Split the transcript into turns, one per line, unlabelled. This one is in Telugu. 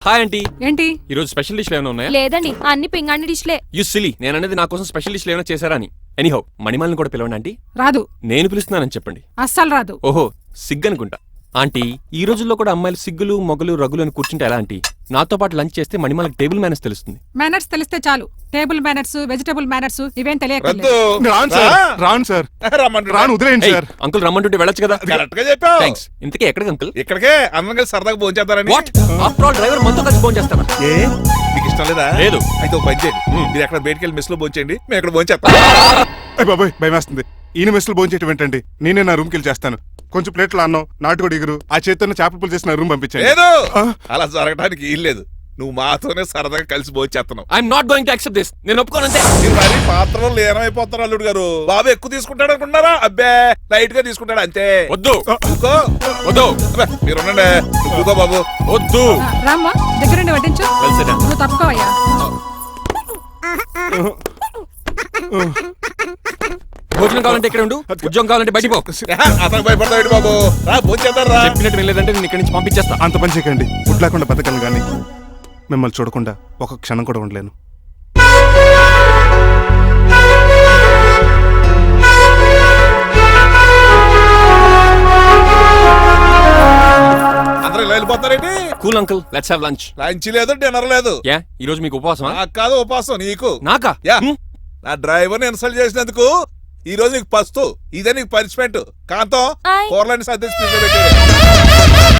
Hi aunty.
ఏంటి
ఈ రోజు స్పెషల్ డిష్లు ఏమైనా ఉన్నాయా?
లేదండి, అన్ని పింగాణి డిష్లే.
యు సిలీ, నేను అనేది నా కోసం స్పెషల్ డిష్లు ఏమైనా చేశారా అని. ఎనీహౌ, మణిమాలని కూడా పిలవండి ఆంటీ.
రాదు,
నేను పిలుస్తున్నానని చెప్పండి.
అస్సలు రాదు.
ఓహో, సిగ్గనుకుంటా. ఆంటీ, ఈ రోజుల్లో కూడా అమ్మాయిలు సిగ్గులు మొగలు రగులు అని కూర్చుంటే ఎలా ఆంటీ? నాతో పాటు లంచ్ చేస్తే మణిమాలకి టేబుల్ మేనర్స్ తెలుస్తుంది.
మేనర్స్ తెలిస్తే చాలు. టేబుల్ మేనర్స్, వెజిటబుల్ మేనర్స్ ఇవేం తెలియదు.
రాను వదిలేయండి సార్.
అంకుల్ రమ్మంటుంటే వెళ్ళొచ్చు కదా.
కరెక్ట్ గా చెప్పావు.
థ్యాంక్స్. ఇంతకీ ఎక్కడికి అంకుల్?
ఇక్కడికే అందరం కలిసి సరదాగా భోజనం చేద్దారని.
వాట్? ఆఫ్టర్ ఆల్ డ్రైవర్ మనతో కలిసి ఫోన్ చేస్తాను.
ఏ మీకు ఇష్టం లేదా?
లేదు.
అయితే ఒక పని చేయండి, మీరు ఎక్కడ బయటకు వెళ్ళి మెస్ లో భోజనం చేయండి, మేము ఇక్కడ భోజనం చేస్తాం.
బాబాయ్ భయం వేస్తుంది. ఈయన మెస్సులు భోజనం చేయటం ఏంటండి? నేనే నా రూమ్కి వెళ్ళి చేస్తాను. కొంచెం ప్లేట్లో అన్నం, నాటుకోడి ఇగురు, ఆ చేతితో చేపల పులుసు చేసి నా రూమ్ పంపించాను.
లేదు, అలా జరగడానికి ఏం లేదు. నువ్వు మాతోనే సరదాగా కలిసి భోజనం చేస్తున్నావు.
I'm not going to accept this. నేను ఒప్పుకోనంతే.
మీరు మరి పాత్రలో లీనమైపోతారు అల్లుడు గారు. బాబు ఎక్కువ తీసుకుంటాడు అనుకుంటారా? అబ్బే, లైట్ గా తీసుకుంటాడు అంతే.
వద్దు
ఊకో.
వద్దు.
అబ్బే, మీరు ఉండండి. ఊకో బాబు.
వద్దు.
రామ్మా, దగ్గరుండి వడ్డించు.
కలిసేదా?
నువ్వు తప్పుకోవయ్యా.
భోజనం కావాలంటే ఇక్కడ ఉండు, ఉద్యోగం కావాలంటే బయటికి పో.
అతను భయపడతాడు బాబు. రా భోజనం చేద్దాం రా.
చెప్పినట్టు లేదంటే నేను ఇక్కడి నుంచి పంపించేస్తా.
అంత పని చేయకండి. ఫుడ్ లేకుండా బతకను కానీ మిమ్మల్ని చూడకుండా ఒక క్షణం కూడా ఉండలేను.
అందరూ ఇలా వెళ్ళిపోతారేంటి?
Cool uncle, let's have lunch.
Lunch లేదు, డిన్నర్ లేదు.
యా, ఈ రోజు మీకు ఉపవాసమా?
నాకు కాదు ఉపవాసం, నీకు.
నాకా?
యా, నా డ్రైవర్ ఇన్సల్ట్ చేసినందుకు ఈ రోజు నీకు పస్తు. ఇదే నీకు పనిష్మెంట్. కాంతం
ఆయ్.
కూరలని సర్దేసి పెట్టాడు.